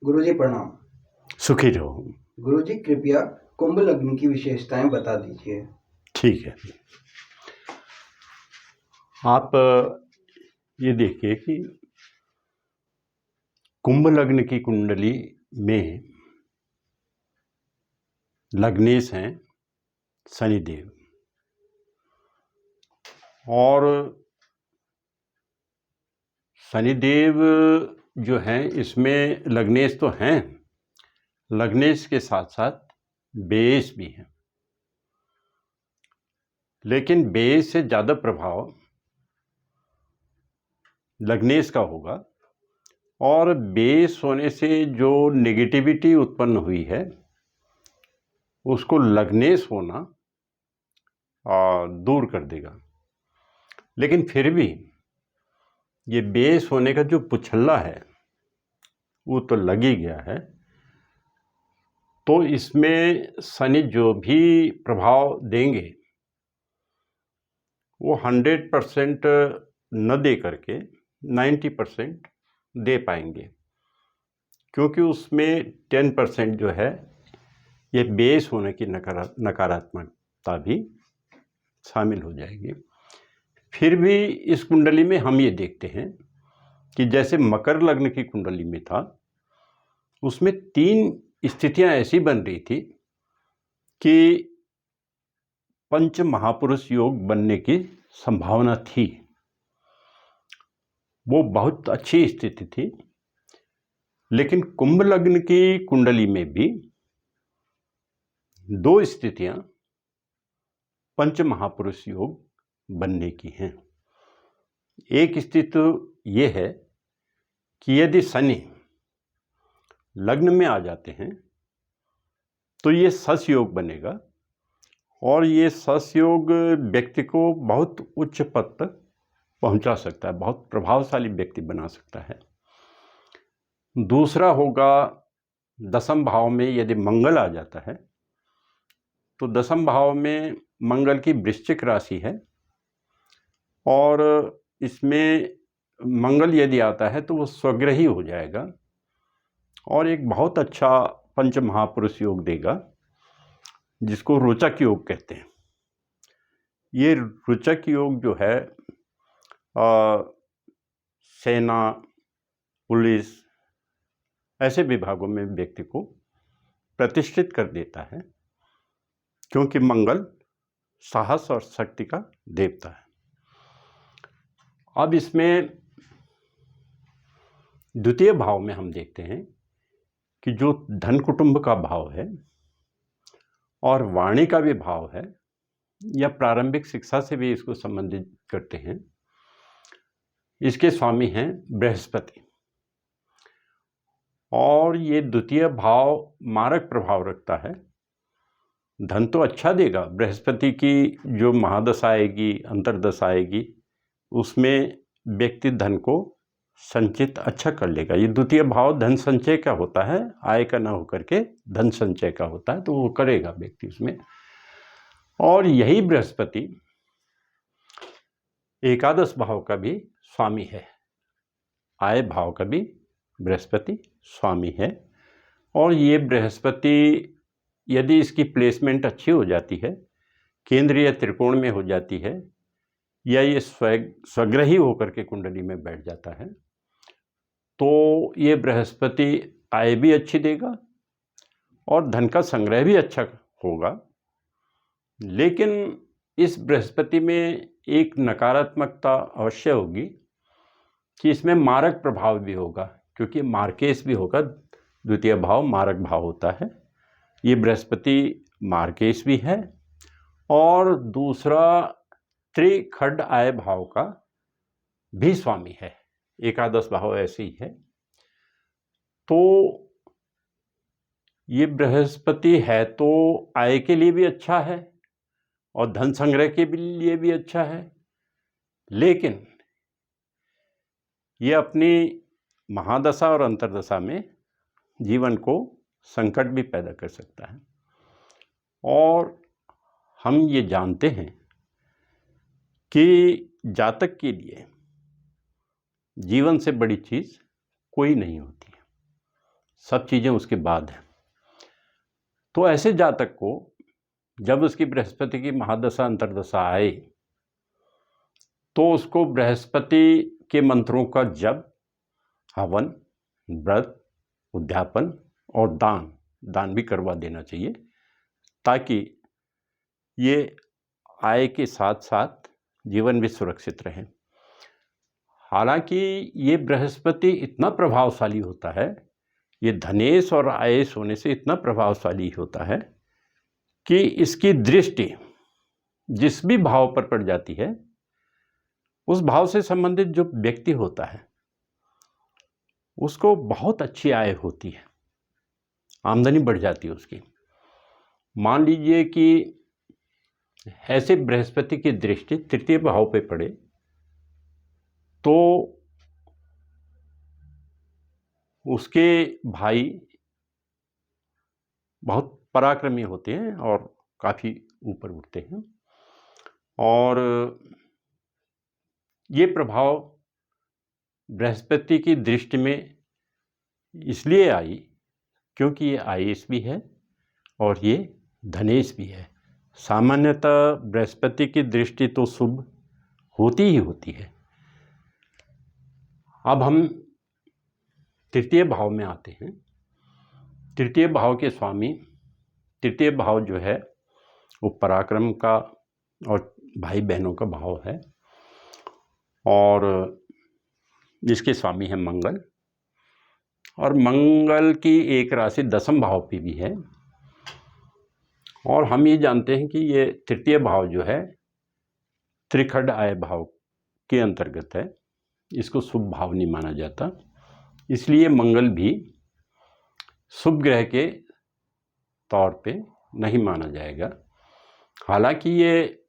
गुरुजी प्रणाम। सुखी रहो। गुरुजी कृपया कुंभ लग्न की विशेषताएं बता दीजिए। ठीक है। आप ये देखिए कि कुंभ लग्न की कुंडली में लग्नेश हैं शनिदेव, और शनिदेव जो हैं इसमें लग्नेश तो हैं, लग्नेश के साथ साथ बेस भी हैं, लेकिन बेस से ज़्यादा प्रभाव लग्नेश का होगा। और बेस होने से जो नेगेटिविटी उत्पन्न हुई है उसको लग्नेश होना दूर कर देगा। लेकिन फिर भी ये बेस होने का जो पुछल्ला है वो तो लग ही गया है, तो इसमें शनि जो भी प्रभाव देंगे वो 100% न दे करके 90% दे पाएंगे, क्योंकि उसमें 10% जो है ये बेस होने की नकारात्मकता भी शामिल हो जाएगी। फिर भी इस कुंडली में हम ये देखते हैं कि जैसे मकर लग्न की कुंडली में था, उसमें 3 स्थितियां ऐसी बन रही थी कि पंच महापुरुष योग बनने की संभावना थी। वो बहुत अच्छी स्थिति थी। लेकिन कुंभ लग्न की कुंडली में भी 2 स्थितियां पंच महापुरुष योग बनने की हैं। एक स्थिति ये है कि यदि शनि लग्न में आ जाते हैं तो ये सस योग बनेगा, और ये सस योग व्यक्ति को बहुत उच्च पद तक पहुंचा सकता है, बहुत प्रभावशाली व्यक्ति बना सकता है। दूसरा होगा, दसम भाव में यदि मंगल आ जाता है तो दसम भाव में मंगल की वृश्चिक राशि है, और इसमें मंगल यदि आता है तो वो स्वग्रही हो जाएगा और एक बहुत अच्छा पंच महापुरुष योग देगा, जिसको रोचक योग कहते हैं। ये रोचक योग जो है सेना, पुलिस ऐसे विभागों में व्यक्ति को प्रतिष्ठित कर देता है, क्योंकि मंगल साहस और शक्ति का देवता है। अब इसमें द्वितीय भाव में हम देखते हैं कि जो धन कुटुंब का भाव है और वाणी का भी भाव है, या प्रारंभिक शिक्षा से भी इसको संबंधित करते हैं, इसके स्वामी हैं बृहस्पति। और ये द्वितीय भाव मारक प्रभाव रखता है। धन तो अच्छा देगा, बृहस्पति की जो महादशा आएगी, अंतर्दशा आएगी, उसमें व्यक्ति धन को संचित अच्छा कर लेगा। ये द्वितीय भाव धन संचय का होता है, आय का ना होकर के धन संचय का होता है, तो वो करेगा व्यक्ति उसमें। और यही बृहस्पति एकादश भाव का भी स्वामी है, आय भाव का भी बृहस्पति स्वामी है। और ये बृहस्पति यदि इसकी प्लेसमेंट अच्छी हो जाती है, केंद्रीय त्रिकोण में हो जाती है, या ये स्वग्रही होकर के कुंडली में बैठ जाता है, तो ये बृहस्पति आय भी अच्छी देगा और धन का संग्रह भी अच्छा होगा। लेकिन इस बृहस्पति में एक नकारात्मकता अवश्य होगी कि इसमें मारक प्रभाव भी होगा, क्योंकि मार्केश भी होगा। द्वितीय भाव मारक भाव होता है, ये बृहस्पति मार्केश भी है, और दूसरा त्रिखंड आय भाव का भी स्वामी है, एकादश भाव ऐसे ही है। तो ये बृहस्पति है तो आय के लिए भी अच्छा है और धन संग्रह के लिए भी अच्छा है, लेकिन ये अपनी महादशा और अंतर्दशा में जीवन को संकट भी पैदा कर सकता है। और हम ये जानते हैं कि जातक के लिए जीवन से बड़ी चीज़ कोई नहीं होती है। सब चीज़ें उसके बाद हैं। तो ऐसे जातक को जब उसकी बृहस्पति की महादशा अंतर्दशा आए तो उसको बृहस्पति के मंत्रों का जप, हवन, व्रत, उद्यापन और दान भी करवा देना चाहिए, ताकि ये आय के साथ साथ जीवन भी सुरक्षित रहे। हालांकि ये बृहस्पति इतना प्रभावशाली होता है, ये धनेश और आयेश होने से इतना प्रभावशाली होता है कि इसकी दृष्टि जिस भी भाव पर पड़ जाती है, उस भाव से संबंधित जो व्यक्ति होता है उसको बहुत अच्छी आय होती है, आमदनी बढ़ जाती है उसकी। मान लीजिए कि ऐसे बृहस्पति की दृष्टि तृतीय भाव पे पड़े तो उसके भाई बहुत पराक्रमी होते हैं और काफ़ी ऊपर उठते हैं। और ये प्रभाव बृहस्पति की दृष्टि में इसलिए आई क्योंकि ये आयेश भी है और ये धनेश भी है। सामान्यतः बृहस्पति की दृष्टि तो शुभ होती ही होती है। अब हम तृतीय भाव में आते हैं। तृतीय भाव के स्वामी, तृतीय भाव जो है वो पराक्रम का और भाई बहनों का भाव है, और जिसके स्वामी है मंगल, और मंगल की एक राशि दसम भाव पे भी है। और हम ये जानते हैं कि ये तृतीय भाव जो है त्रिखंड आय भाव के अंतर्गत है, इसको शुभ भाव नहीं माना जाता, इसलिए मंगल भी शुभ ग्रह के तौर पे नहीं माना जाएगा। हालांकि ये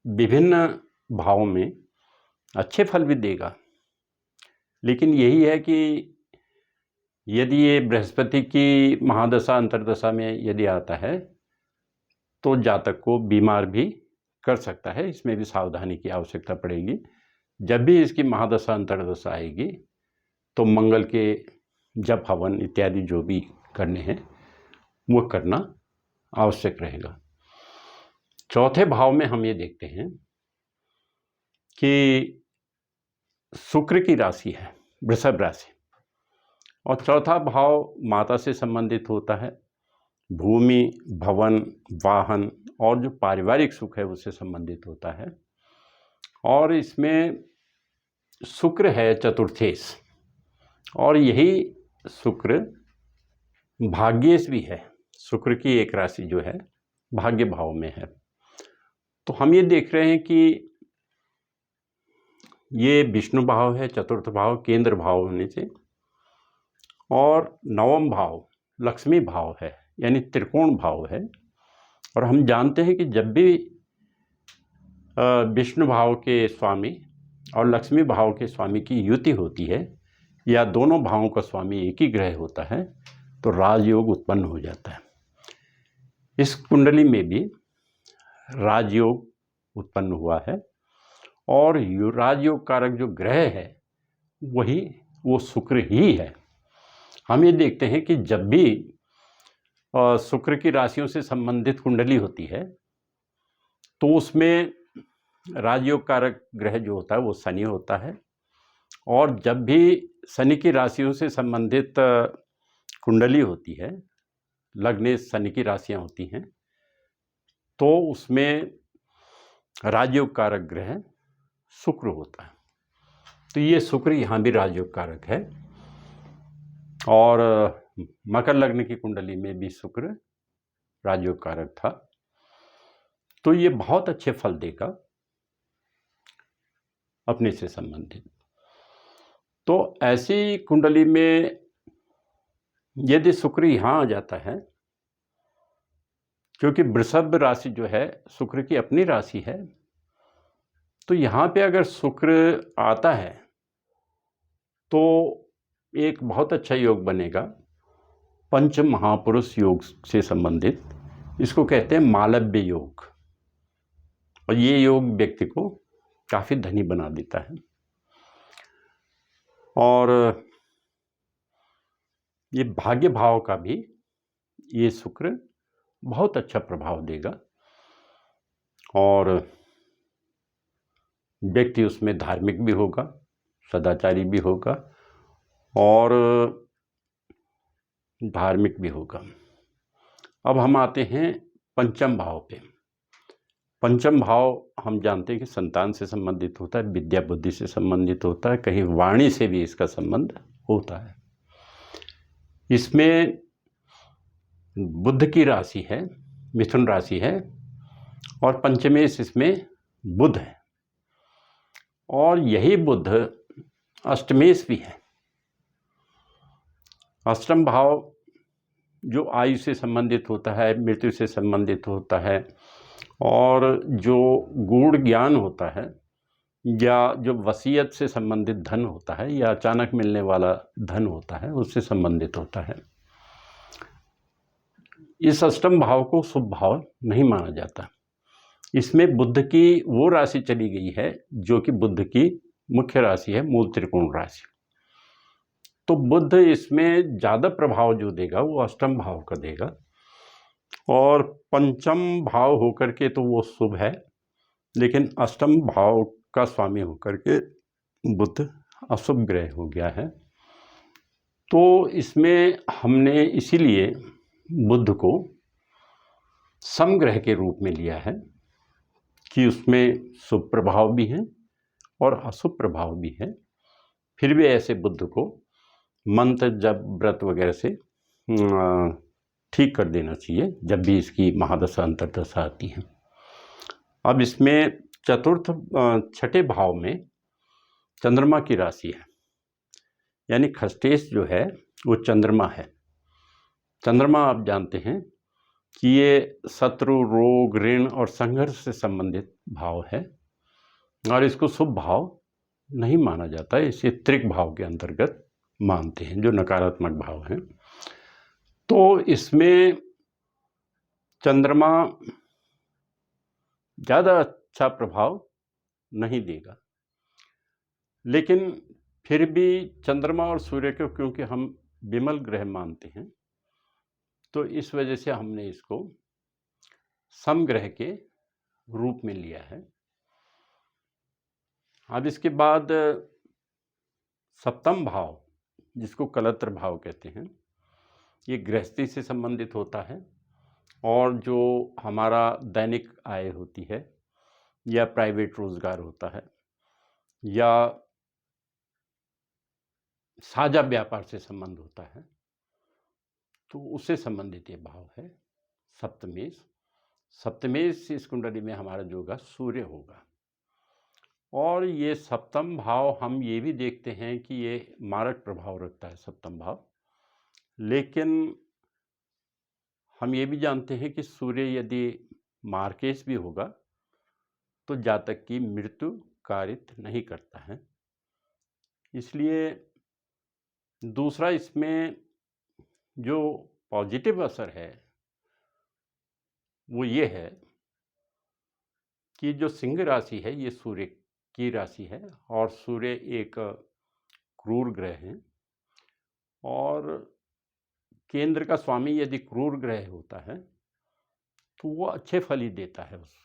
विभिन्न भावों में अच्छे फल भी देगा, लेकिन यही है कि यदि ये बृहस्पति की महादशा अंतर्दशा में यदि आता है तो जातक को बीमार भी कर सकता है। इसमें भी सावधानी की आवश्यकता पड़ेगी। जब भी इसकी महादशा अंतर्दशा आएगी तो मंगल के जप, हवन इत्यादि जो भी करने हैं वो करना आवश्यक रहेगा। चौथे भाव में हम ये देखते हैं कि शुक्र की राशि है वृषभ राशि, और चौथा भाव माता से संबंधित होता है। भूमि, भवन, वाहन और जो पारिवारिक सुख है उससे संबंधित होता है। और इसमें शुक्र है चतुर्थेश, और यही शुक्र भाग्येश भी है। शुक्र की एक राशि जो है भाग्य भाव में है। तो हम ये देख रहे हैं कि ये विष्णु भाव है, चतुर्थ भाव केंद्र भाव होने से, और नवम भाव लक्ष्मी भाव है, यानी त्रिकोण भाव है। और हम जानते हैं कि जब भी विष्णु भाव के स्वामी और लक्ष्मी भाव के स्वामी की युति होती है, या दोनों भावों का स्वामी एक ही ग्रह होता है, तो राजयोग उत्पन्न हो जाता है। इस कुंडली में भी राजयोग उत्पन्न हुआ है, और राजयोग कारक जो ग्रह है वही वो शुक्र ही है। हम ये देखते हैं कि जब भी शुक्र की राशियों से संबंधित कुंडली होती है तो उसमें राजयोग कारक ग्रह जो होता है वो शनि होता है, और जब भी शनि की राशियों से संबंधित कुंडली होती है, लग्न शनि की राशियां होती हैं, तो उसमें राजयोग कारक ग्रह शुक्र होता है। तो ये शुक्र यहाँ भी राजयोग कारक है, और मकर लग्न की कुंडली में भी शुक्र राजयोग कारक था। तो ये बहुत अच्छे फल देगा अपने से संबंधित। तो ऐसी कुंडली में यदि शुक्र यहाँ आ जाता है, क्योंकि वृषभ राशि जो है शुक्र की अपनी राशि है, तो यहाँ पे अगर शुक्र आता है तो एक बहुत अच्छा योग बनेगा, पंच महापुरुष योग से संबंधित। इसको कहते हैं मालव्य योग, और ये योग व्यक्ति को काफ़ी धनी बना देता है। और ये भाग्य भाव का भी ये शुक्र बहुत अच्छा प्रभाव देगा और व्यक्ति उसमें धार्मिक भी होगा, सदाचारी भी होगा और धार्मिक भी होगा। अब हम आते हैं पंचम भाव पे। पंचम भाव हम जानते हैं कि संतान से संबंधित होता है, विद्या बुद्धि से संबंधित होता है, कहीं वाणी से भी इसका संबंध होता है। इसमें बुध की राशि है, मिथुन राशि है और पंचमेश इसमें बुध है और यही बुध अष्टमेश भी है। अष्टम भाव जो आयु से संबंधित होता है, मृत्यु से संबंधित होता है और जो गूढ़ ज्ञान होता है या जो वसीयत से संबंधित धन होता है या अचानक मिलने वाला धन होता है उससे संबंधित होता है। इस अष्टम भाव को शुभ भाव नहीं माना जाता। इसमें बुध की वो राशि चली गई है जो कि बुध की मुख्य राशि है, मूल त्रिकोण राशि। तो बुध इसमें ज़्यादा प्रभाव जो देगा वो अष्टम भाव का देगा और पंचम भाव होकर के तो वो शुभ है, लेकिन अष्टम भाव का स्वामी होकर के बुध अशुभ ग्रह हो गया है। तो इसमें हमने इसीलिए बुध को समग्रह के रूप में लिया है कि उसमें शुभ प्रभाव भी हैं और अशुभ प्रभाव भी है। फिर भी ऐसे बुध को मंत्र जप व्रत वगैरह से ठीक कर देना चाहिए जब भी इसकी महादशा अंतर्दशा आती है। अब इसमें चतुर्थ छठे भाव में चंद्रमा की राशि है, यानी खष्टेश जो है वो चंद्रमा है। चंद्रमा आप जानते हैं कि ये शत्रु, रोग, ऋण और संघर्ष से संबंधित भाव है और इसको शुभ भाव नहीं माना जाता है। इसे त्रिक भाव के अंतर्गत मानते हैं जो नकारात्मक भाव हैं। तो इसमें चंद्रमा ज़्यादा अच्छा प्रभाव नहीं देगा, लेकिन फिर भी चंद्रमा और सूर्य को क्योंकि हम विमल ग्रह मानते हैं तो इस वजह से हमने इसको समग्रह के रूप में लिया है। अब इसके बाद सप्तम भाव जिसको कलत्र भाव कहते हैं, ये गृहस्थी से संबंधित होता है और जो हमारा दैनिक आय होती है या प्राइवेट रोजगार होता है या साझा व्यापार से संबंध होता है, तो उससे संबंधित ये भाव है सप्तमेश। सप्तमेश इस कुंडली में हमारा जो होगा सूर्य होगा और ये सप्तम भाव हम ये भी देखते हैं कि ये मारक प्रभाव रखता है सप्तम भाव, लेकिन हम ये भी जानते हैं कि सूर्य यदि मार्केश भी होगा तो जातक की मृत्यु कारित नहीं करता है। इसलिए दूसरा इसमें जो पॉजिटिव असर है वो ये है कि जो सिंह राशि है ये सूर्य की राशि है और सूर्य एक क्रूर ग्रह है और केंद्र का स्वामी यदि क्रूर ग्रह होता है तो वो अच्छे फल ही देता है उस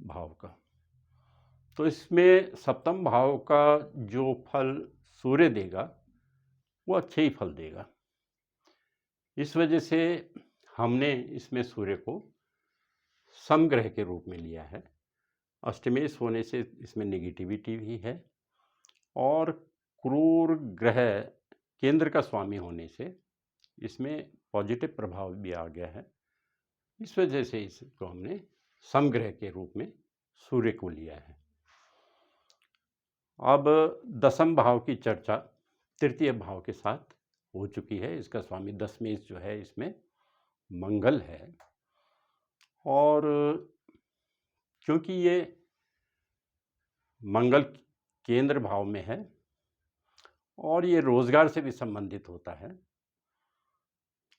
भाव का। तो इसमें सप्तम भाव का जो फल सूर्य देगा वो अच्छे ही फल देगा। इस वजह से हमने इसमें सूर्य को समग्रह के रूप में लिया है। अष्टमेश होने से इसमें नेगेटिविटी भी है और क्रूर ग्रह केंद्र का स्वामी होने से इसमें पॉजिटिव प्रभाव भी आ गया है। इस वजह से इसको हमने समग्रह के रूप में सूर्य को लिया है। अब दसम भाव की चर्चा तृतीय भाव के साथ हो चुकी है। इसका स्वामी दशमेश जो है इसमें मंगल है और क्योंकि ये मंगल केंद्र भाव में है और ये रोजगार से भी संबंधित होता है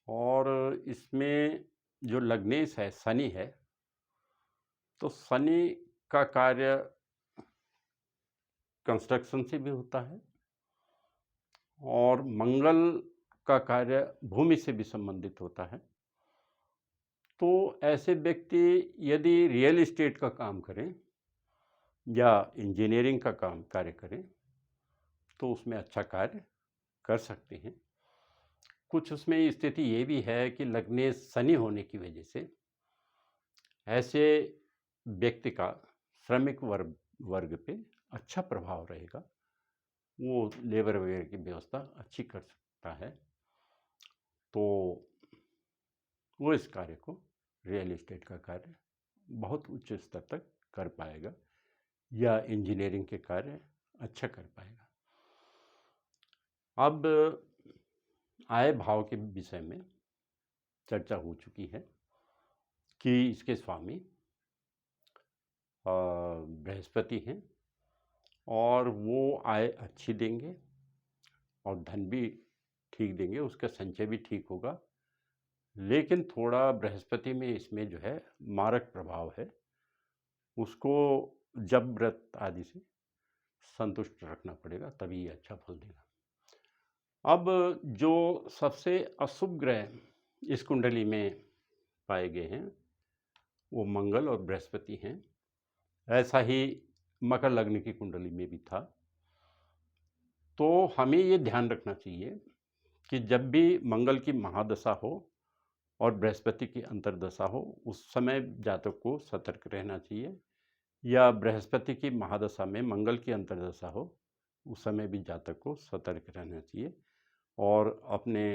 और इसमें जो लग्नेश है शनि है, तो शनि का कार्य कंस्ट्रक्शन से भी होता है और मंगल का कार्य भूमि से भी संबंधित होता है। तो ऐसे व्यक्ति यदि रियल एस्टेट का काम करें या इंजीनियरिंग का कार्य करें तो उसमें अच्छा कार्य कर सकते हैं। कुछ उसमें स्थिति ये भी है कि लग्ने शनि होने की वजह से ऐसे व्यक्ति का श्रमिक वर्ग पे अच्छा प्रभाव रहेगा। वो लेबर वगैरह की व्यवस्था अच्छी कर सकता है, तो वो इस कार्य को, रियल एस्टेट का कार्य बहुत उच्च स्तर तक कर पाएगा या इंजीनियरिंग के कार्य अच्छा कर पाएगा। अब आय भाव के विषय में चर्चा हो चुकी है कि इसके स्वामी बृहस्पति हैं और वो आय अच्छी देंगे और धन भी ठीक देंगे, उसका संचय भी ठीक होगा। लेकिन थोड़ा बृहस्पति में इसमें जो है मारक प्रभाव है, उसको जप व्रत आदि से संतुष्ट रखना पड़ेगा, तभी ये अच्छा फल देगा। अब जो सबसे अशुभ ग्रह इस कुंडली में पाए गए हैं वो मंगल और बृहस्पति हैं। ऐसा ही मकर लग्न की कुंडली में भी था। तो हमें ये ध्यान रखना चाहिए कि जब भी मंगल की महादशा हो और बृहस्पति की अंतर्दशा हो, उस समय जातक को सतर्क रहना चाहिए, या बृहस्पति की महादशा में मंगल की अंतर्दशा हो, उस समय भी जातक को सतर्क रहना चाहिए और अपने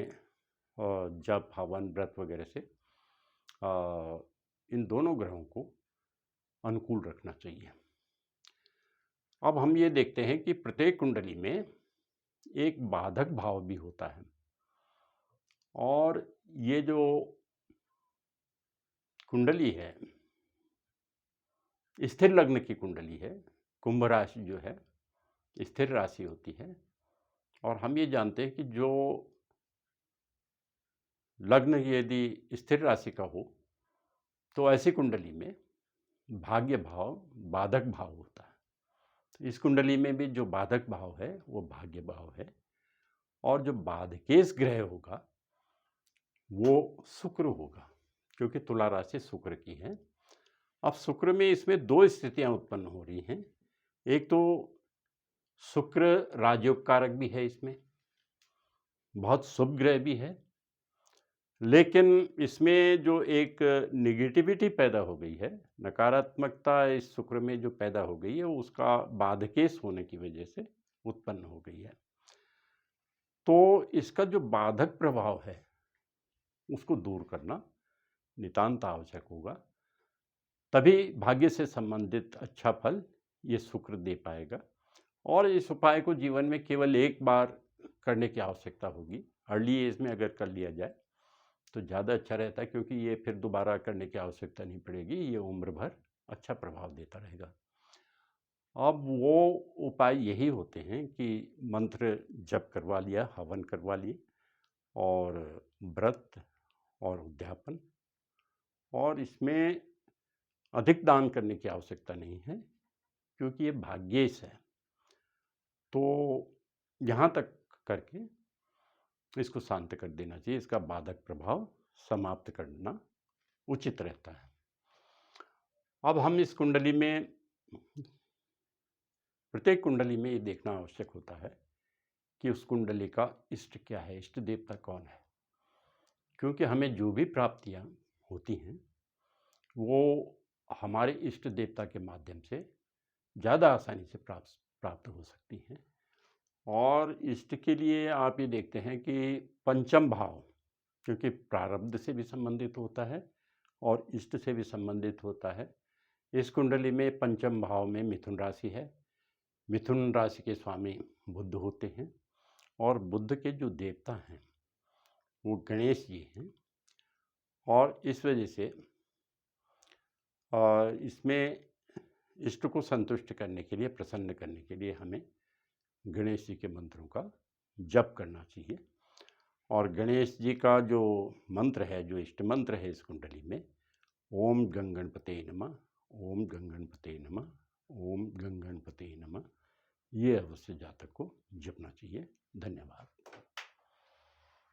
जप हवन व्रत वगैरह से इन दोनों ग्रहों को अनुकूल रखना चाहिए। अब हम ये देखते हैं कि प्रत्येक कुंडली में एक बाधक भाव भी होता है, और ये जो कुंडली है स्थिर लग्न की कुंडली है। कुंभ राशि जो है स्थिर राशि होती है, और हम ये जानते हैं कि जो लग्न यदि स्थिर राशि का हो तो ऐसी कुंडली में भाग्य भाव बाधक भाव होता है। तो इस कुंडली में भी जो बाधक भाव है वो भाग्य भाव है, और जो बाधकेश ग्रह होगा वो शुक्र होगा, क्योंकि तुला राशि शुक्र की है। अब शुक्र में इसमें दो स्थितियां उत्पन्न हो रही हैं। एक तो शुक्र राजयोग कारक भी है, इसमें बहुत शुभ ग्रह भी है, लेकिन इसमें जो एक निगेटिविटी पैदा हो गई है, नकारात्मकता इस शुक्र में जो पैदा हो गई है, उसका बाधकेश होने की वजह से उत्पन्न हो गई है। तो इसका जो बाधक प्रभाव है उसको दूर करना नितांत आवश्यक होगा, तभी भाग्य से संबंधित अच्छा फल ये शुक्र दे पाएगा। और इस उपाय को जीवन में केवल एक बार करने की आवश्यकता होगी। अर्ली एज में अगर कर लिया जाए तो ज़्यादा अच्छा रहता है, क्योंकि ये फिर दोबारा करने की आवश्यकता नहीं पड़ेगी, ये उम्र भर अच्छा प्रभाव देता रहेगा। अब वो उपाय यही होते हैं कि मंत्र जप करवा लिया, हवन करवा लिए, और व्रत और उद्यापन, और इसमें अधिक दान करने की आवश्यकता नहीं है, क्योंकि ये भाग्येश है। तो यहाँ तक करके इसको शांत कर देना चाहिए, इसका बाधक प्रभाव समाप्त करना उचित रहता है। अब हम इस कुंडली में, प्रत्येक कुंडली में ये देखना आवश्यक होता है कि उस कुंडली का इष्ट क्या है, इष्ट देवता कौन है, क्योंकि हमें जो भी प्राप्तियाँ होती हैं वो हमारे इष्ट देवता के माध्यम से ज़्यादा आसानी से प्राप्त हो सकती हैं। और इष्ट के लिए आप ये देखते हैं कि पंचम भाव, क्योंकि प्रारब्ध से भी संबंधित होता है और इष्ट से भी संबंधित होता है। इस कुंडली में पंचम भाव में मिथुन राशि है। मिथुन राशि के स्वामी बुध होते हैं, और बुध के जो देवता हैं वो गणेश जी हैं, और इस वजह से इसमें इष्ट को संतुष्ट करने के लिए, प्रसन्न करने के लिए हमें गणेश जी के मंत्रों का जप करना चाहिए। और गणेश जी का जो मंत्र है, जो इष्ट मंत्र है इस कुंडली में, ओम गंगणपते नमः, ओम गंगणपते नमः, ओम गंगणपते नमः, ये अवश्य जातक को जपना चाहिए। धन्यवाद।